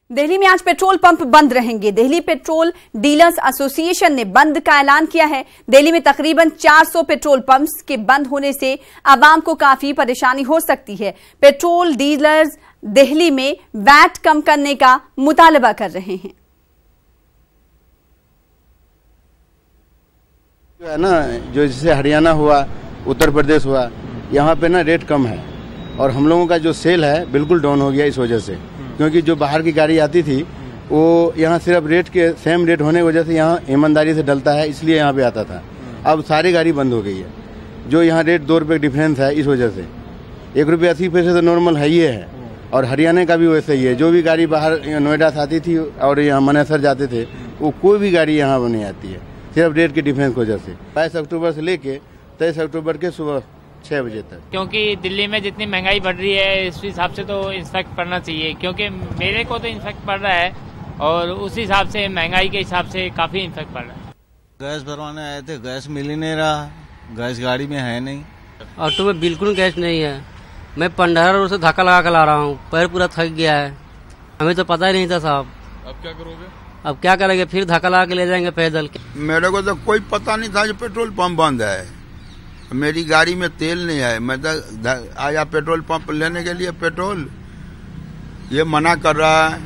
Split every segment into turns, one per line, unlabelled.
दिल्ली में आज petrol pump बंद रहेंगे। दिल्ली पेट्रोल डीलर्स एसोसिएशन ने बंद का ऐलान किया है। दिल्ली में तकरीबन 400 पेट्रोल पंप्स के बंद होने से आवाम को काफी परेशानी हो सकती है। पेट्रोल डीलर्स दिल्ली में वैट कम करने का मुतालबा कर रहे हैं।
जो है ना, जो जैसे हरियाणा हुआ, उत्तर प्रदेश हुआ, यहाँ पे ना रेट कम है और हम लोगों का जो सेल है बिल्कुल डाउन हो गया इस वजह से, क्योंकि जो बाहर की गाड़ी आती थी वो यहाँ सिर्फ रेट के सेम रेट होने की वजह से यहाँ ईमानदारी से डलता है, इसलिए यहाँ पे आता था। अब सारी गाड़ी बंद हो गई है। जो यहाँ रेट 2 रुपये डिफरेंस है, इस वजह से 1 रुपये 80 पैसे तो नॉर्मल है ही है। और हरियाणा का भी वैसे ही है। जो भी गाड़ी बाहर नोएडा से आती थी और यहाँ मनेसर जाते थे, वो कोई भी गाड़ी यहाँ नहीं आती है, सिर्फ रेट की डिफरेंस की वजह से। 22 अक्टूबर से लेके 23 अक्टूबर के सुबह 6 बजे तक।
क्योंकि दिल्ली में जितनी महंगाई बढ़ रही है, इस हिसाब से तो इन्फेक्ट पड़ना चाहिए, क्योंकि मेरे को तो इन्फेक्ट पड़ रहा है और उस हिसाब से महंगाई के हिसाब से काफी इन्फेक्ट पड़ रहा है।
गैस भरवाने आए थे, गैस मिल ही नहीं रहा, गैस गाड़ी में है नहीं।
ऑटो में बिल्कुल गैस नहीं है। मैं 15 रोड से धक्का लगा कर ला रहा हूँ, पैर पूरा थक गया है। हमें तो पता ही नहीं था साहब।
अब क्या करोगे?
अब क्या करेंगे, फिर धक्का लगा के ले जाएंगे पैदल।
मेरे को तो कोई पता नहीं था जो पेट्रोल पंप बंद है। मेरी गाड़ी में तेल नहीं है। मैं तो आया पेट्रोल पंप लेने के लिए, पेट्रोल ये मना कर रहा है।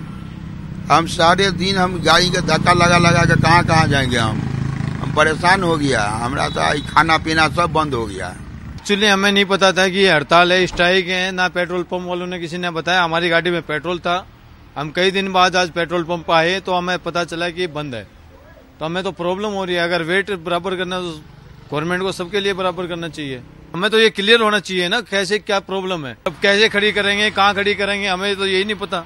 हम सारे दिन हम गाड़ी के धक्का लगा के कहाँ जाएंगे। हम परेशान हो गया। हमारा तो खाना पीना सब बंद हो गया।
एक्चुअली हमें नहीं पता था कि हड़ताल है, स्ट्राइक है, ना पेट्रोल पंप वालों ने किसी ने बताया। हमारी गाड़ी में पेट्रोल था। हम कई दिन बाद आज पेट्रोल पंप आए तो हमें पता चला कि बंद है। तो हमें तो प्रॉब्लम हो रही है। अगर वेट बराबर करना तो गवर्नमेंट को सबके लिए बराबर करना चाहिए। हमें तो ये क्लियर होना चाहिए ना, कैसे क्या प्रॉब्लम है। अब कैसे खड़ी करेंगे, कहाँ खड़ी करेंगे, हमें तो यही नहीं पता।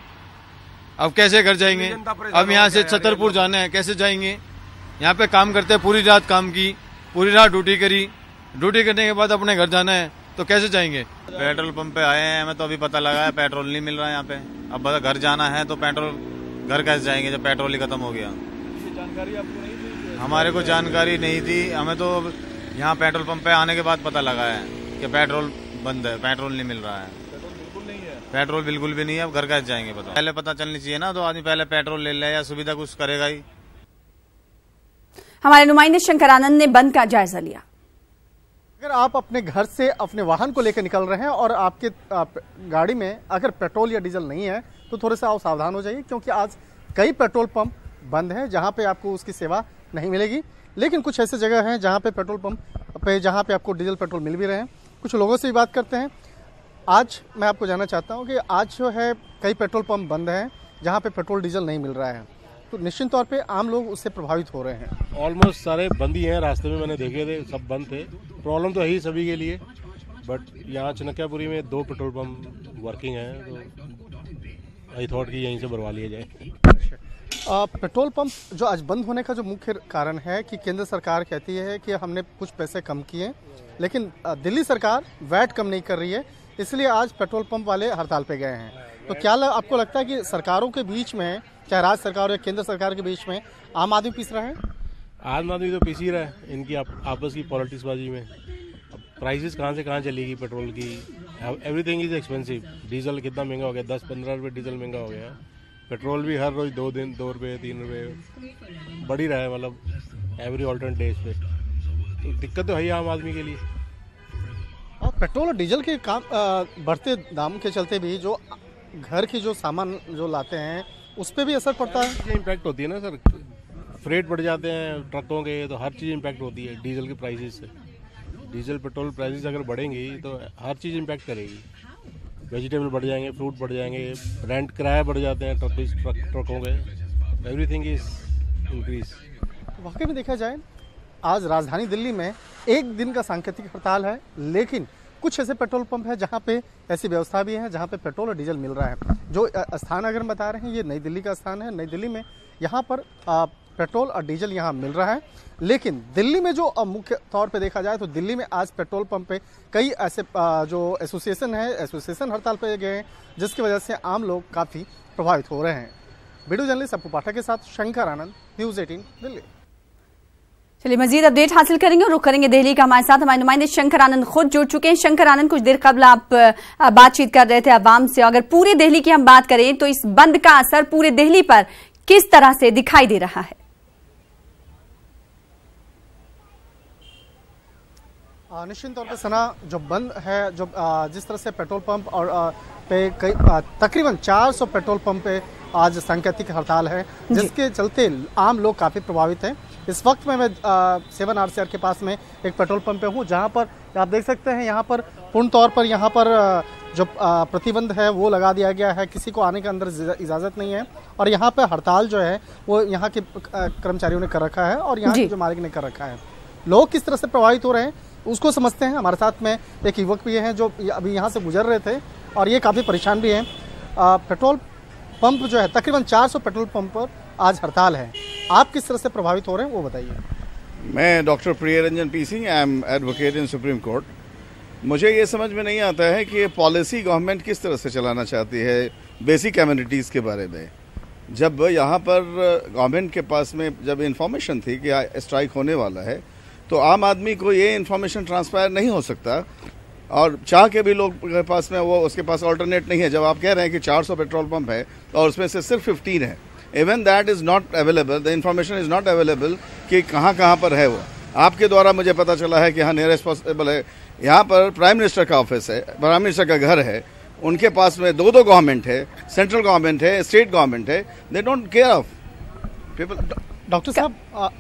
अब कैसे घर जाएंगे? अब यहाँ से छतरपुर जाना है, कैसे जाएंगे? यहाँ पे काम करते हैं, पूरी रात काम की, पूरी रात ड्यूटी करी, ड्यूटी करने के बाद अपने घर जाना है, तो कैसे जाएंगे?
पेट्रोल पंप पे आए हैं, हमें तो अभी पता लगा है पेट्रोल नहीं मिल रहा है यहाँ पे। अब घर जाना है तो पेट्रोल घर कैसे जाएंगे जब पेट्रोल ही खत्म हो गया?
जानकारी आपको नहीं थी?
हमारे को जानकारी नहीं थी। हमें तो यहाँ पेट्रोल पंप पे आने के बाद पता लगा है कि पेट्रोल बंद है, पेट्रोल नहीं मिल रहा है।
बिल्कुल नहीं है,
पेट्रोल बिल्कुल भी नहीं है। अब घर कैसे जाएंगे बताओ? पहले पता चलनी चाहिए ना, तो आदमी पहले पेट्रोल ले ले या सुविधा कुछ करेगा ही।
हमारे नुमाइंदे शंकर आनंद ने बंद का जायजा लिया।
अगर आप अपने घर से अपने वाहन को लेकर निकल रहे हैं और आपके गाड़ी में अगर पेट्रोल या डीजल नहीं है तो थोड़े से आप सावधान हो जाइए, क्योंकि आज कई पेट्रोल पंप बंद हैं जहां पे आपको उसकी सेवा नहीं मिलेगी। लेकिन कुछ ऐसे जगह हैं जहां पे पेट्रोल पंप पे जहां पे आपको डीजल पेट्रोल मिल भी रहे हैं। कुछ लोगों से भी बात करते हैं। आज मैं आपको जानना चाहता हूं कि आज जो है कई पेट्रोल पंप बंद हैं जहां पे पेट्रोल डीजल नहीं मिल रहा है, तो निश्चित तौर पे आम लोग उससे प्रभावित हो रहे हैं।
ऑलमोस्ट सारे बंद ही हैं। रास्ते में मैंने देखे थे, सब बंद थे। प्रॉब्लम तो है ही सभी के लिए, बट यहाँ चनकियापुरी में 2 पेट्रोल पंप वर्किंग हैं, तो आई थॉट कि यहीं से भरवा लिया जाए।
पेट्रोल पंप जो आज बंद होने का जो मुख्य कारण है कि केंद्र सरकार कहती है कि हमने कुछ पैसे कम किए, लेकिन दिल्ली सरकार वैट कम नहीं कर रही है, इसलिए आज पेट्रोल पंप वाले हड़ताल पे गए हैं। तो क्या आपको लगता है कि सरकारों के बीच में, चाहे राज्य सरकार या केंद्र सरकार के बीच में, आम आदमी पिस रहा है?
आम आदमी तो पिस ही रहा है इनकी आपस की पॉलिटिक्स बाजी में। अब प्राइसेस कहाँ से कहाँ चलेगी पेट्रोल की? Everything is expensive. डीजल कितना महंगा हो गया, 10-15 रुपये डीजल महंगा हो गया। पेट्रोल भी हर रोज 2 रुपये 3 रुपये बढ़ ही रहा है, मतलब एवरी ऑल्टरनेट डेज पे। तो दिक्कत तो है ही आम आदमी के लिए।
और पेट्रोल और डीजल के काम बढ़ते दाम के चलते भी जो घर की जो सामान जो लाते हैं उस पर भी असर पड़ता है।
इम्पैक्ट होती है ना सर, फ्रेट बढ़ जाते हैं ट्रकों के, तो हर चीज़ इम्पैक्ट होती है डीजल के प्राइसेस से। डीजल पेट्रोल प्राइसेस अगर बढ़ेंगी तो हर चीज़ इम्पैक्ट करेगी। वेजिटेबल बढ़ जाएंगे, फ्रूट बढ़ जाएंगे, रेंट किराया बढ़ जाते हैं ट्रकों के। Everything is increase.
वाकई में देखा जाए आज राजधानी दिल्ली में एक दिन का सांकेतिक हड़ताल है, लेकिन कुछ ऐसे पेट्रोल पंप है जहां पे ऐसी व्यवस्था भी है जहां पे पेट्रोल और डीजल मिल रहा है। जो स्थान अगर हम बता रहे हैं ये नई दिल्ली का स्थान है। नई दिल्ली में यहाँ पर पेट्रोल और डीजल यहाँ मिल रहा है, लेकिन दिल्ली में जो मुख्य तौर पे देखा जाए तो दिल्ली में आज पेट्रोल पंप पे कई ऐसे जो एसोसिएशन हड़ताल पे गए हैं, जिसकी वजह से आम लोग काफ़ी प्रभावित हो रहे हैं। वीडियो जर्नलिस्ट अपू पाठक के साथ शंकर आनंद, न्यूज़ 18 दिल्ली।
चलिए मजीद अपडेट हासिल करेंगे और रुख करेंगे दिल्ली का। हमारे साथ हमारे नुमाइंदे शंकर आनंद खुद जुड़ चुके हैं। शंकर आनंद, कुछ देर कबल आप बातचीत कर रहे थे अवाम से। अगर पूरे दिल्ली की हम बात करें तो इस बंद का असर पूरे दिल्ली पर किस तरह से दिखाई दे रहा है?
निश्चित तौर पर सना, जो बंद है, जो जिस तरह से पेट्रोल पंप और पे कई तकरीबन 400 पेट्रोल पंप पे आज सांकेतिक हड़ताल है, जिसके चलते आम लोग काफ़ी प्रभावित हैं। इस वक्त में मैं 7 RCR के पास में एक पेट्रोल पंप पे हूँ, जहाँ पर आप देख सकते हैं यहाँ पर पूर्ण तौर पर यहाँ पर जो प्रतिबंध है वो लगा दिया गया है। किसी को आने के अंदर इजाज़त नहीं है और यहाँ पर हड़ताल जो है वो यहाँ के कर्मचारियों ने कर रखा है और यहाँ के जो मालिक ने कर रखा है। लोग किस तरह से प्रभावित हो रहे हैं उसको समझते हैं। हमारे साथ में एक युवक भी हैं जो अभी यहाँ से गुजर रहे थे और ये काफ़ी परेशान भी हैं। पेट्रोल पंप जो है तकरीबन 400 पेट्रोल पंप पर आज हड़ताल है। आप किस तरह से प्रभावित हो रहे हैं वो बताइए।
मैं doctor Priyaranjan PC, I am advocate in supreme court. मुझे ये समझ में नहीं आता है कि ये पॉलिसी गवर्नमेंट किस तरह से चलाना चाहती है बेसिक कम्युनिटीज़ के बारे में। जब यहाँ पर गवर्नमेंट के पास में जब इन्फॉर्मेशन थी कि स्ट्राइक होने वाला है तो आम आदमी को ये इन्फॉर्मेशन ट्रांसफर नहीं हो सकता और चाह के भी लोग के पास में वो उसके पास ऑल्टरनेट नहीं है। जब आप कह रहे हैं कि 400 पेट्रोल पंप है और उसमें से सिर्फ 15 है, even that is not available, the information is not available कि कहाँ कहाँ पर है वो। आपके द्वारा मुझे पता चला है कि हाँ नियरेस्ट पॉसिबल है। यहाँ पर प्राइम मिनिस्टर का ऑफिस है, प्राइम मिनिस्टर का घर है, उनके पास में दो गवर्नमेंट है, सेंट्रल गवर्नमेंट है, स्टेट गवर्नमेंट है, they don't care of people.
Doctor साहब,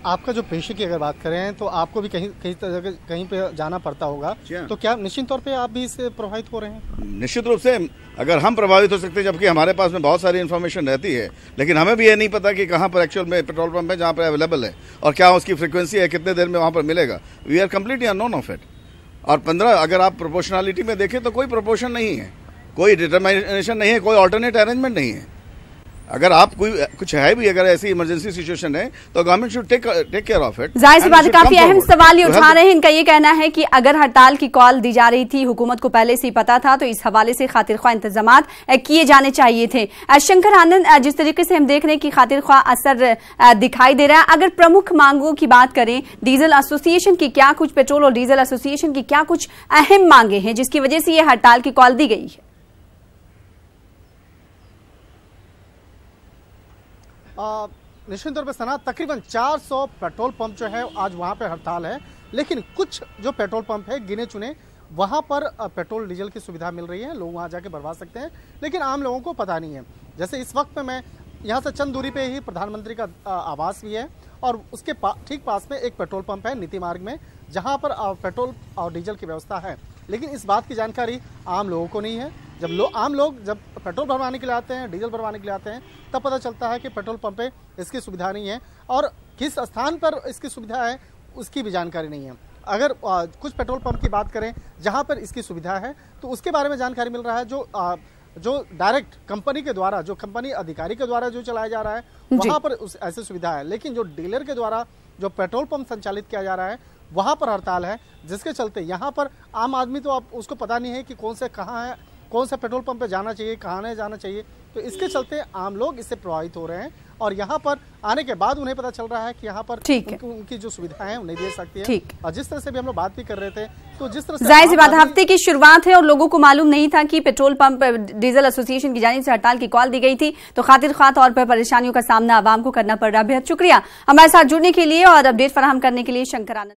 आपका जो पेशे की अगर बात करें तो आपको भी कहीं पे जाना पड़ता होगा, तो क्या निश्चित तौर पे आप भी इससे प्रभावित हो रहे हैं?
निश्चित रूप से अगर हम प्रभावित हो सकते हैं, जबकि हमारे पास में बहुत सारी इन्फॉर्मेशन रहती है, लेकिन हमें भी ये नहीं पता कि कहाँ पर एक्चुअल में पेट्रोल पंप है जहाँ पर अवेलेबल है और क्या उसकी फ्रीक्वेंसी है, कितने देर में वहाँ पर मिलेगा। We are completely unknown of it. और 15 अगर आप प्रोपोर्शनलिटी में देखें तो कोई प्रोपोर्शन नहीं है, कोई डिटरमिनेशन नहीं है, कोई ऑल्टरनेट अरेंजमेंट नहीं है। अगर आप कोई कुछ है भी, अगर ऐसी इमरजेंसी सिचुएशन है तो government should take care of it.
जाहिर सी बात है, काफी अहम सवाल ये उठा रहे हैं। इनका ये कहना है कि अगर हड़ताल की कॉल दी जा रही थी, हुकूमत को पहले से ही पता था, तो इस हवाले से खातिरख्वाह इंतजामात किए जाने चाहिए थे। शंकर आनंद, जिस तरीके से हम देख रहे हैं कि खातिरख्वाह असर दिखाई दे रहा है, अगर प्रमुख मांगों की बात करें, डीजल एसोसिएशन की क्या कुछ, पेट्रोल और डीजल एसोसिएशन की क्या कुछ अहम मांगे हैं जिसकी वजह से ये हड़ताल की कॉल दी गई है?
निश्चित तौर पर सना, तकरीबन 400 पेट्रोल पंप जो है आज वहाँ पे हड़ताल है, लेकिन कुछ जो पेट्रोल पंप है गिने चुने वहाँ पर पेट्रोल डीजल की सुविधा मिल रही है, लोग वहाँ जाके भरवा सकते हैं, लेकिन आम लोगों को पता नहीं है। जैसे इस वक्त में मैं यहाँ से चंद दूरी पे ही प्रधानमंत्री का आवास भी है और उसके ठीक पास में एक पेट्रोल पंप है नीति मार्ग में, जहाँ पर पेट्रोल और डीजल की व्यवस्था है, लेकिन इस बात की जानकारी आम लोगों को नहीं है। आम लोग जब पेट्रोल भरवाने के लिए आते हैं, डीजल भरवाने के लिए आते हैं, तब पता चलता है कि पेट्रोल पंप पे इसकी सुविधा नहीं है और किस स्थान पर इसकी सुविधा है उसकी भी जानकारी नहीं है। अगर कुछ पेट्रोल पंप की बात करें जहां पर इसकी सुविधा है तो उसके बारे में जानकारी मिल रहा है, जो डायरेक्ट कंपनी के द्वारा, जो कंपनी अधिकारी के द्वारा जो चलाया जा रहा है वहां पर ऐसी सुविधा है, लेकिन जो डीलर के द्वारा जो पेट्रोल पंप संचालित किया जा रहा है वहां पर हड़ताल है, जिसके चलते यहाँ पर आम आदमी तो आप उसको पता नहीं है कि कौन से कहाँ है, कौन सा पेट्रोल पंप पे जाना चाहिए, कहाँ नहीं जाना चाहिए। तो इसके चलते आम लोग इससे प्रभावित हो रहे हैं और यहाँ पर आने के बाद उन्हें पता चल रहा है कि यहाँ पर उनकी जो सुविधाएं हैं उन्हें दे सकती है। और जिस तरह से भी हम लोग बात भी कर रहे थे, तो जिस तरह से
जाहिर सी बात, हफ्ते की शुरुआत है और लोगों को मालूम नहीं था कि पेट्रोल पंप डीजल एसोसिएशन की जानिब से हड़ताल की कॉल दी गई थी, तो खातिरख्वाह तौर पर परेशानियों का सामना आवाम को करना पड़ रहा है। बेहद शुक्रिया हमारे साथ जुड़ने के लिए और अपडेट फराहम करने के लिए शंकर आनंद।